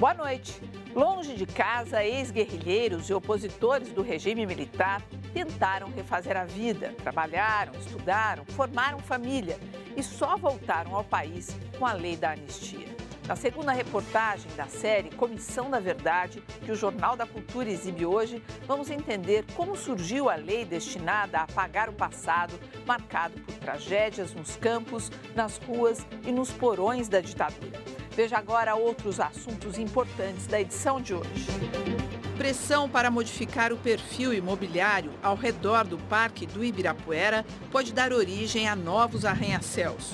Boa noite. Longe de casa, ex-guerrilheiros e opositores do regime militar tentaram refazer a vida, trabalharam, estudaram, formaram família e só voltaram ao país com a lei da anistia. Na segunda reportagem da série Comissão da Verdade, que o Jornal da Cultura exibe hoje, vamos entender como surgiu a lei destinada a apagar o passado, marcado por tragédias nos campos, nas ruas e nos porões da ditadura. Veja agora outros assuntos importantes da edição de hoje. Pressão para modificar o perfil imobiliário ao redor do Parque do Ibirapuera pode dar origem a novos arranha-céus.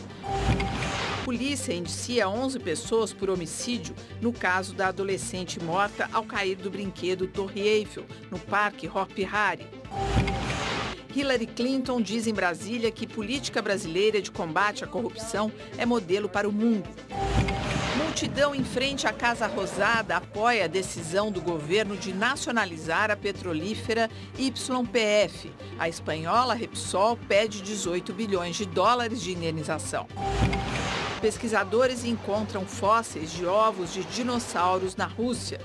Polícia indicia 11 pessoas por homicídio no caso da adolescente morta ao cair do brinquedo Torre Eiffel, no Parque Hopi Hari. Hillary Clinton diz em Brasília que política brasileira de combate à corrupção é modelo para o mundo. Multidão em frente à Casa Rosada apoia a decisão do governo de nacionalizar a petrolífera YPF. A espanhola Repsol pede 18 bilhões de dólares de indenização. Pesquisadores encontram fósseis de ovos de dinossauros na Rússia.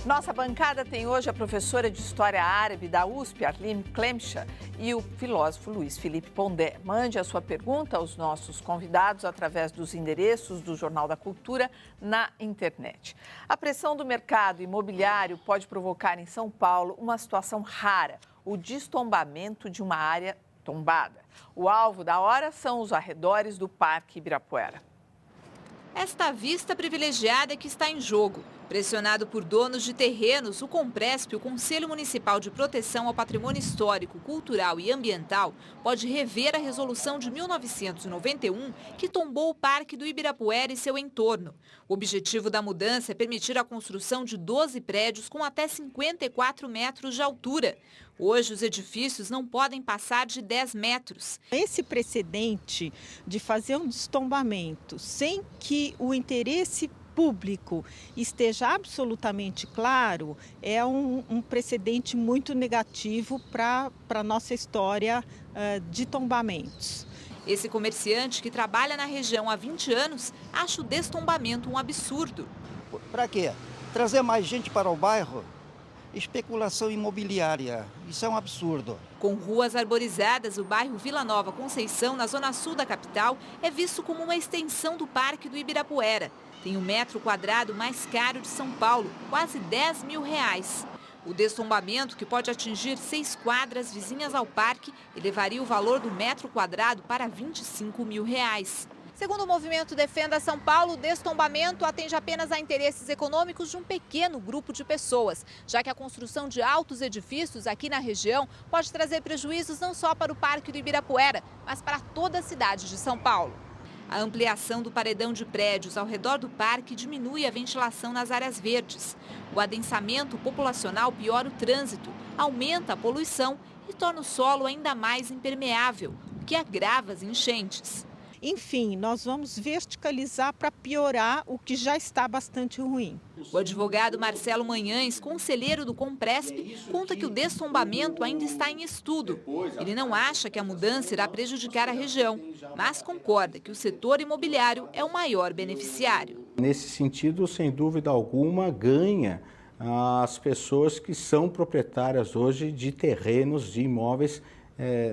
Nossa bancada tem hoje a professora de História Árabe da USP, Arline Klemcha, e o filósofo Luiz Felipe Pondé. Mande a sua pergunta aos nossos convidados através dos endereços do Jornal da Cultura na internet. A pressão do mercado imobiliário pode provocar em São Paulo uma situação rara, o destombamento de uma área tombada. O alvo da hora são os arredores do Parque Ibirapuera. Esta vista privilegiada é que está em jogo. Pressionado por donos de terrenos, o Compresp, o Conselho Municipal de Proteção ao Patrimônio Histórico, Cultural e Ambiental, pode rever a resolução de 1991 que tombou o Parque do Ibirapuera e seu entorno. O objetivo da mudança é permitir a construção de 12 prédios com até 54 metros de altura. Hoje, os edifícios não podem passar de 10 metros. Esse precedente de fazer um destombamento sem que o interesse público esteja absolutamente claro, é um precedente muito negativo para a nossa história de tombamentos. Esse comerciante, que trabalha na região há 20 anos, acha o destombamento um absurdo. Para quê? Trazer mais gente para o bairro? Especulação imobiliária, isso é um absurdo. Com ruas arborizadas, o bairro Vila Nova Conceição, na zona sul da capital, é visto como uma extensão do Parque do Ibirapuera. Tem o metro quadrado mais caro de São Paulo, quase R$10 mil. O destombamento, que pode atingir 6 quadras vizinhas ao parque, elevaria o valor do metro quadrado para R$25 mil. Segundo o movimento Defenda São Paulo, o destombamento atende apenas a interesses econômicos de um pequeno grupo de pessoas, já que a construção de altos edifícios aqui na região pode trazer prejuízos não só para o Parque do Ibirapuera, mas para toda a cidade de São Paulo. A ampliação do paredão de prédios ao redor do parque diminui a ventilação nas áreas verdes. O adensamento populacional piora o trânsito, aumenta a poluição e torna o solo ainda mais impermeável, o que agrava as enchentes. Enfim, nós vamos verticalizar para piorar o que já está bastante ruim. O advogado Marcelo Manhães, conselheiro do Compresp, conta que o destombamento ainda está em estudo. Ele não acha que a mudança irá prejudicar a região, mas concorda que o setor imobiliário é o maior beneficiário. Nesse sentido, sem dúvida alguma, ganha as pessoas que são proprietárias hoje de terrenos, de imóveis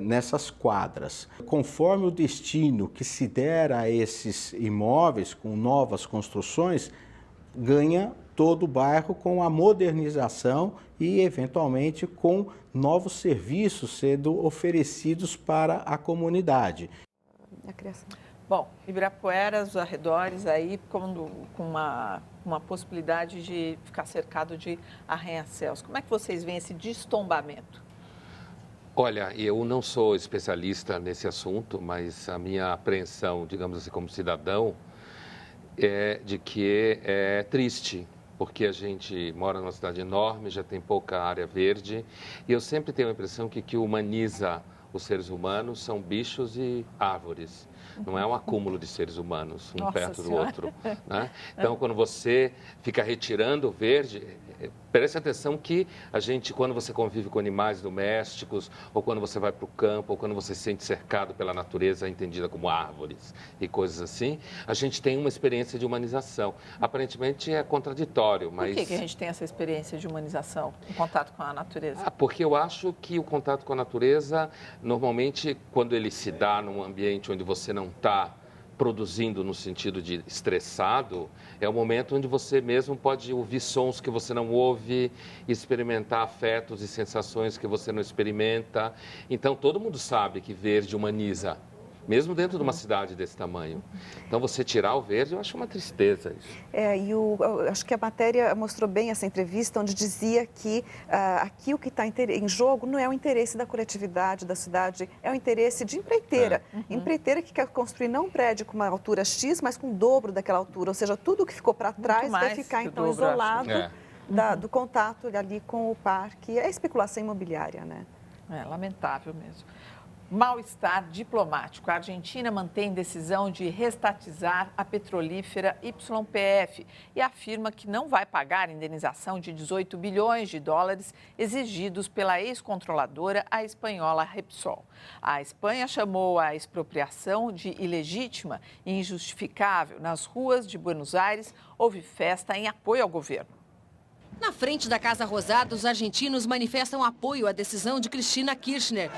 nessas quadras. Conforme o destino que se der a esses imóveis com novas construções, ganha todo o bairro com a modernização e, eventualmente, com novos serviços sendo oferecidos para a comunidade. Bom, Ibirapuera, os arredores aí com uma possibilidade de ficar cercado de arranha-céus. Como é que vocês veem esse destombamento? Olha, eu não sou especialista nesse assunto, mas a minha apreensão, digamos assim, como cidadão, é de que é triste, porque a gente mora numa cidade enorme, já tem pouca área verde, e eu sempre tenho a impressão que humaniza os seres humanos são bichos e árvores. Não é um acúmulo de seres humanos, um perto do outro. Né? Então, quando você fica retirando o verde, preste atenção que a gente, quando você convive com animais domésticos, ou quando você vai para o campo, ou quando você se sente cercado pela natureza, entendida como árvores e coisas assim, a gente tem uma experiência de humanização. Aparentemente é contraditório, mas... Por que a gente tem essa experiência de humanização, em contato com a natureza? Porque eu acho que o contato com a natureza, normalmente, quando ele se dá num ambiente onde você não está produzindo no sentido de estressado, é o momento onde você mesmo pode ouvir sons que você não ouve, experimentar afetos e sensações que você não experimenta. Então, todo mundo sabe que verde humaniza, mesmo dentro de uma cidade desse tamanho. Então, você tirar o verde, eu acho uma tristeza isso. Eu acho que a matéria mostrou bem essa entrevista, onde dizia que aqui o que está em jogo não é o interesse da coletividade da cidade, é o interesse de empreiteira. Empreiteira que quer construir não um prédio com uma altura X, mas com o dobro daquela altura. Ou seja, tudo que ficou para trás vai ficar, então, isolado do contato ali com o parque. É especulação imobiliária, né? É lamentável mesmo. Mal-estar diplomático. A Argentina mantém decisão de restatizar a petrolífera YPF e afirma que não vai pagar a indenização de 18 bilhões de dólares exigidos pela ex-controladora, a espanhola Repsol. A Espanha chamou a expropriação de ilegítima e injustificável. Nas ruas de Buenos Aires, houve festa em apoio ao governo. Na frente da Casa Rosada, os argentinos manifestam apoio à decisão de Cristina Kirchner.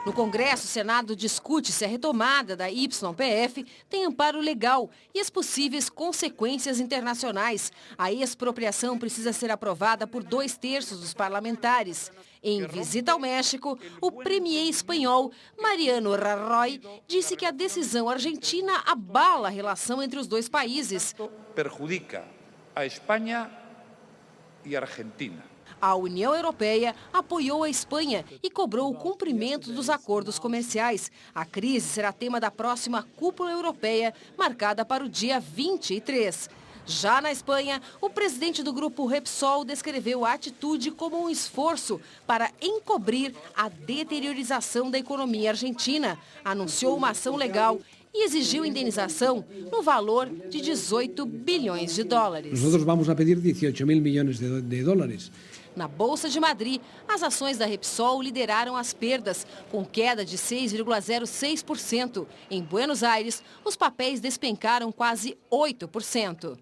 No Congresso, o Senado discute se a retomada da YPF tem amparo legal e as possíveis consequências internacionais. A expropriação precisa ser aprovada por 2/3 dos parlamentares. Em visita ao México, o premier espanhol Mariano Rajoy disse que a decisão argentina abala a relação entre os dois países. Perjudica a Espanha e a Argentina. A União Europeia apoiou a Espanha e cobrou o cumprimento dos acordos comerciais. A crise será tema da próxima cúpula europeia, marcada para o dia 23. Já na Espanha, o presidente do grupo Repsol descreveu a atitude como um esforço para encobrir a deteriorização da economia argentina. Anunciou uma ação legal e exigiu indenização no valor de 18 bilhões de dólares. Nós vamos a pedir 18 mil milhões de dólares. Na Bolsa de Madrid, as ações da Repsol lideraram as perdas, com queda de 6,06%. Em Buenos Aires, os papéis despencaram quase 8%.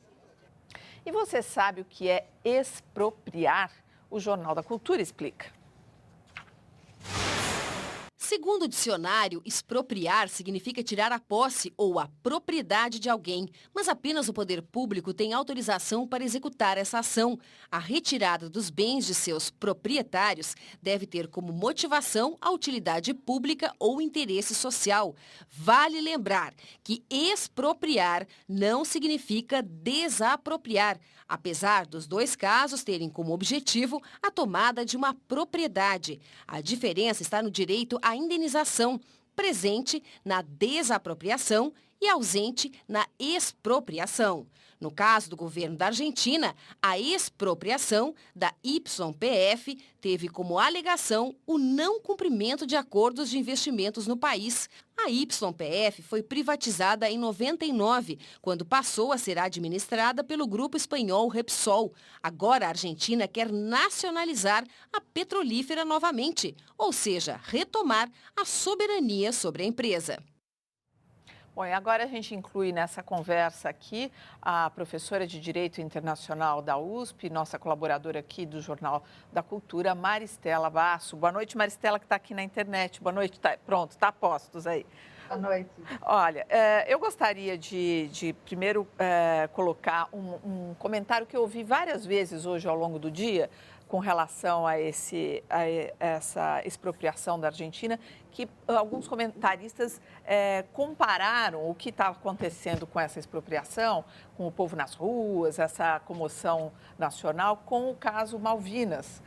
E você sabe o que é expropriar? O Jornal da Cultura explica. Segundo o dicionário, expropriar significa tirar a posse ou a propriedade de alguém, mas apenas o poder público tem autorização para executar essa ação. A retirada dos bens de seus proprietários deve ter como motivação a utilidade pública ou interesse social. Vale lembrar que expropriar não significa desapropriar, apesar dos dois casos terem como objetivo a tomada de uma propriedade. A diferença está no direito à indenização, presente na desapropriação e ausente na expropriação. No caso do governo da Argentina, a expropriação da YPF teve como alegação o não cumprimento de acordos de investimentos no país. A YPF foi privatizada em 99, quando passou a ser administrada pelo grupo espanhol Repsol. Agora a Argentina quer nacionalizar a petrolífera novamente, ou seja, retomar a soberania sobre a empresa. Bom, e agora a gente inclui nessa conversa aqui a professora de Direito Internacional da USP, nossa colaboradora aqui do Jornal da Cultura, Maristela Basso. Boa noite, Maristela, que está aqui na internet. Boa noite, pronto, está a postos aí. Boa noite. Olha, eu gostaria de primeiro colocar um comentário que eu ouvi várias vezes hoje ao longo do dia com relação a essa expropriação da Argentina, que alguns comentaristas compararam o que estava acontecendo com essa expropriação, com o povo nas ruas, essa comoção nacional, com o caso Malvinas.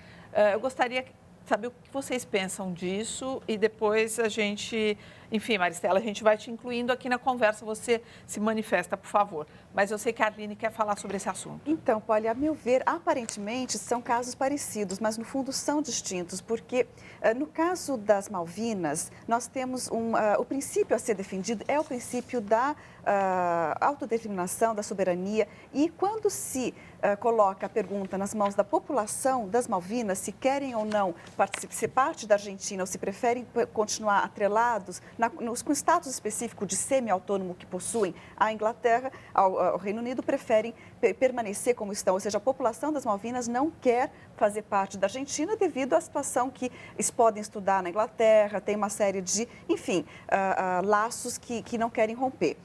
Eu gostaria de saber o que vocês pensam disso e depois a gente Enfim, Maristela, a gente vai te incluindo aqui na conversa, você se manifesta, por favor. Mas eu sei que a Arline quer falar sobre esse assunto. Então, Polly, a meu ver, aparentemente são casos parecidos, mas no fundo são distintos, porque no caso das Malvinas, nós temos o princípio a ser defendido é o princípio da autodeterminação, da soberania, e quando se coloca a pergunta nas mãos da população das Malvinas, se querem ou não ser parte da Argentina ou se preferem continuar atrelados com o status específico de semi-autônomo que possuem, a Inglaterra, ao Reino Unido, preferem permanecer como estão, ou seja, a população das Malvinas não quer fazer parte da Argentina devido à situação que eles podem estudar na Inglaterra, tem uma série de, enfim, laços que não querem romper.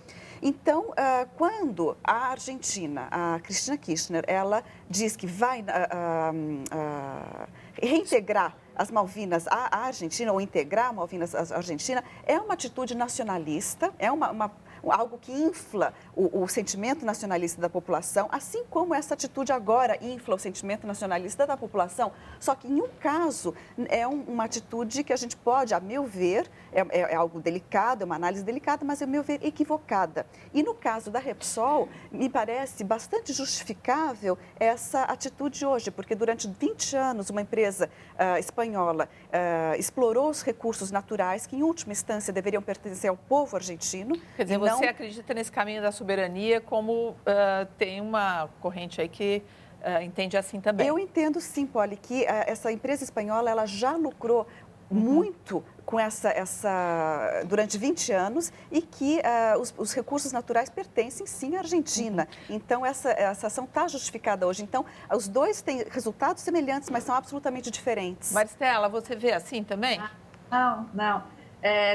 Então, quando a Argentina, a Cristina Kirchner, ela diz que vai reintegrar as Malvinas à Argentina, ou integrar Malvinas à Argentina, é uma atitude nacionalista, é algo que infla o sentimento nacionalista da população, assim como essa atitude agora infla o sentimento nacionalista da população, só que em um caso é uma atitude que a gente pode, a meu ver, é algo delicado, é uma análise delicada, mas a meu ver equivocada. E no caso da Repsol, me parece bastante justificável essa atitude hoje, porque durante 20 anos uma empresa espanhola explorou os recursos naturais que, em última instância, deveriam pertencer ao povo argentino. Quer dizer, você acredita nesse caminho da soberania, como tem uma corrente aí que entende assim também? Eu entendo sim, Polly, que essa empresa espanhola ela já lucrou muito com durante 20 anos e que os recursos naturais pertencem sim à Argentina. Então, essa ação está justificada hoje. Então, os dois têm resultados semelhantes, mas são absolutamente diferentes. Maristela, você vê assim também? Não.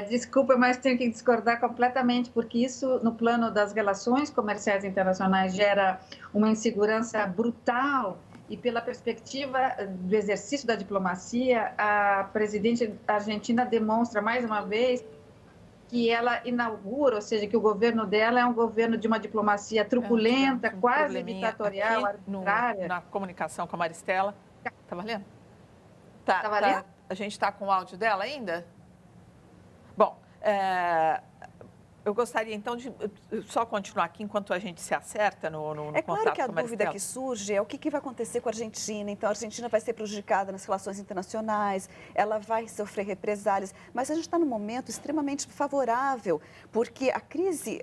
Desculpa, mas tenho que discordar completamente, porque isso, no plano das relações comerciais internacionais, gera uma insegurança brutal. E pela perspectiva do exercício da diplomacia, a presidente argentina demonstra mais uma vez que ela inaugura, ou seja, que o governo dela é um governo de uma diplomacia truculenta, quase ditatorial, arbitrária. Na comunicação com a Maristela. Tá valendo? Tá valendo? A gente está com o áudio dela ainda? Bom, eu gostaria, então, de só continuar aqui enquanto a gente se acerta no contato com a Maristela. É claro que a dúvida que surge é o que vai acontecer com a Argentina. Então, a Argentina vai ser prejudicada nas relações internacionais, ela vai sofrer represálias. Mas a gente está num momento extremamente favorável, porque a crise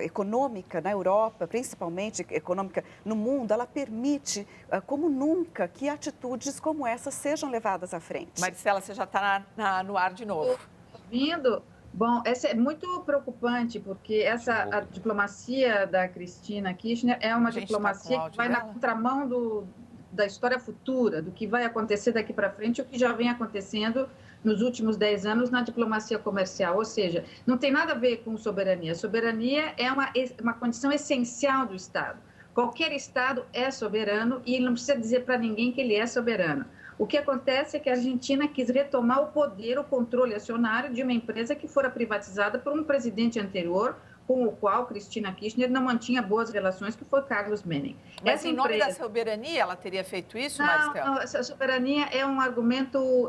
econômica na Europa, principalmente econômica no mundo, ela permite, como nunca, que atitudes como essa sejam levadas à frente. Maristela, você já está no ar de novo. Ouvindo? Bom, essa é muito preocupante, porque a diplomacia da Cristina Kirchner é uma diplomacia que vai na contramão da história futura, do que vai acontecer daqui para frente, o que já vem acontecendo nos últimos 10 anos na diplomacia comercial. Ou seja, não tem nada a ver com soberania. Soberania é uma condição essencial do Estado. Qualquer Estado é soberano e ele não precisa dizer para ninguém que ele é soberano. O que acontece é que a Argentina quis retomar o poder, o controle acionário de uma empresa que fora privatizada por um presidente anterior, com o qual Cristina Kirchner não mantinha boas relações, que foi Carlos Menem. Mas em nome da soberania ela teria feito isso, Maristela? Não, a soberania é um argumento,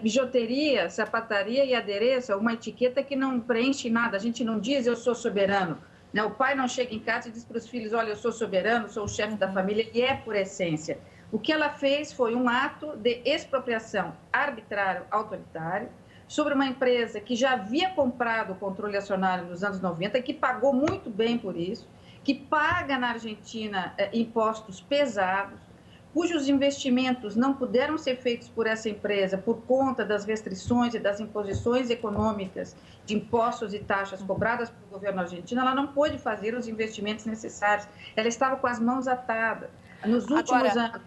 bijuteria, sapataria e adereço, uma etiqueta que não preenche nada. A gente não diz eu sou soberano. Né? O pai não chega em casa e diz para os filhos, olha, eu sou soberano, sou o chefe da família, e é por essência. O que ela fez foi um ato de expropriação arbitrário, autoritário, sobre uma empresa que já havia comprado o controle acionário nos anos 90, que pagou muito bem por isso, que paga na Argentina impostos pesados, cujos investimentos não puderam ser feitos por essa empresa por conta das restrições e das imposições econômicas de impostos e taxas cobradas pelo governo argentino. Ela não pôde fazer os investimentos necessários. Ela estava com as mãos atadas. Nos últimos anos,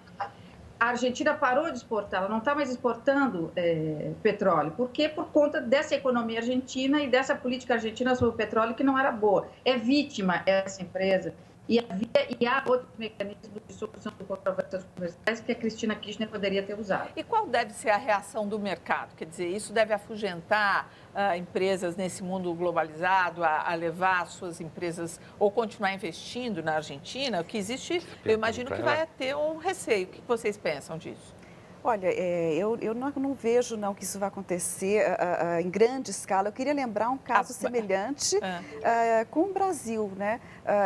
a Argentina parou de exportar, ela não está mais exportando petróleo. Por quê? Por conta dessa economia argentina e dessa política argentina sobre o petróleo que não era boa. É vítima essa empresa. E há outros mecanismos de solução de controvérsias comerciais que a Cristina Kirchner poderia ter usado. E qual deve ser a reação do mercado? Quer dizer, isso deve afugentar empresas nesse mundo globalizado a levar suas empresas ou continuar investindo na Argentina? O que existe, eu imagino que vai ter um receio. O que vocês pensam disso? Olha, eu não vejo não que isso vai acontecer em grande escala. Eu queria lembrar um caso semelhante com o Brasil, né?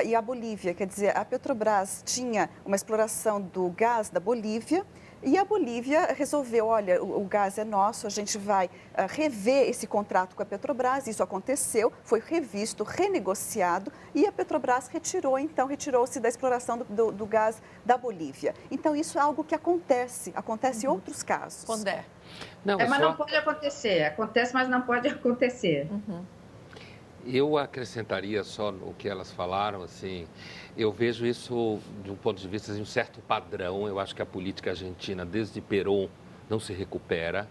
E a Bolívia. Quer dizer, a Petrobras tinha uma exploração do gás da Bolívia e a Bolívia resolveu, olha, o gás é nosso, a gente vai rever esse contrato com a Petrobras. Isso aconteceu, foi revisto, renegociado e a Petrobras retirou-se da exploração do gás da Bolívia. Então, isso é algo que acontece em outros casos. Pondé. Mas não pode acontecer. Acontece, mas não pode acontecer. Eu acrescentaria só no que elas falaram, assim, eu vejo isso de um ponto de vista de um certo padrão. Eu acho que a política argentina, desde Perón, não se recupera.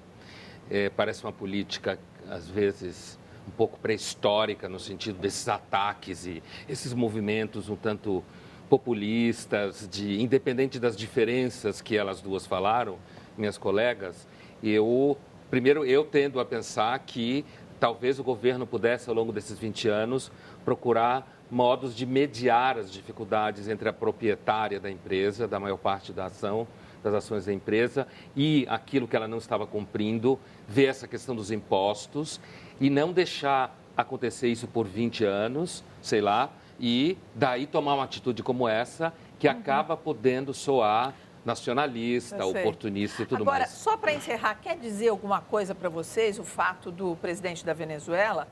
Parece uma política, às vezes, um pouco pré-histórica, no sentido desses ataques e esses movimentos um tanto populistas, independente das diferenças que elas duas falaram, minhas colegas, primeiro eu tendo a pensar que talvez o governo pudesse, ao longo desses 20 anos, procurar modos de mediar as dificuldades entre a proprietária da empresa, da maior parte das ações da empresa, e aquilo que ela não estava cumprindo, ver essa questão dos impostos e não deixar acontecer isso por 20 anos, sei lá, e daí tomar uma atitude como essa, que acaba podendo soar nacionalista, oportunista e tudo mais. Agora, só para encerrar, quer dizer alguma coisa para vocês o fato do presidente da Venezuela,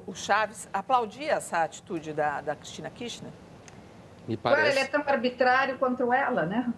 o Chávez, aplaudir essa atitude da Cristina Kirchner? Me parece. Agora, ele é tão arbitrário quanto ela, né?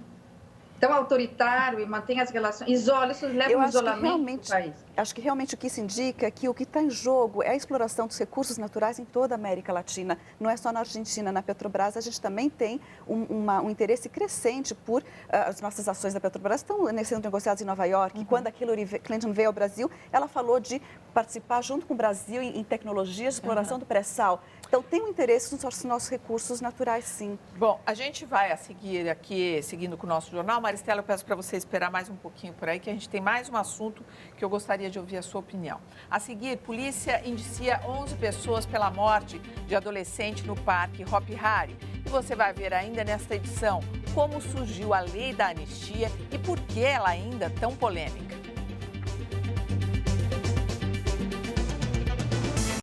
Tão autoritário e mantém as relações, isso leva ao isolamento do país. Acho que realmente o que isso indica é que o que está em jogo é a exploração dos recursos naturais em toda a América Latina. Não é só na Argentina, na Petrobras. A gente também tem um interesse crescente por as nossas ações da Petrobras estão sendo negociadas em Nova York. Quando a Hillary Clinton veio ao Brasil, ela falou de participar junto com o Brasil em tecnologias de exploração do pré-sal. Então, tem um interesse nos nossos recursos naturais, sim. Bom, a gente vai seguir aqui, seguindo com o nosso jornal. Maristela, eu peço para você esperar mais um pouquinho por aí, que a gente tem mais um assunto que eu gostaria de ouvir a sua opinião. A seguir, polícia indicia 11 pessoas pela morte de adolescente no Parque Hopi Hari. E você vai ver ainda nesta edição como surgiu a lei da anistia e por que ela ainda é tão polêmica.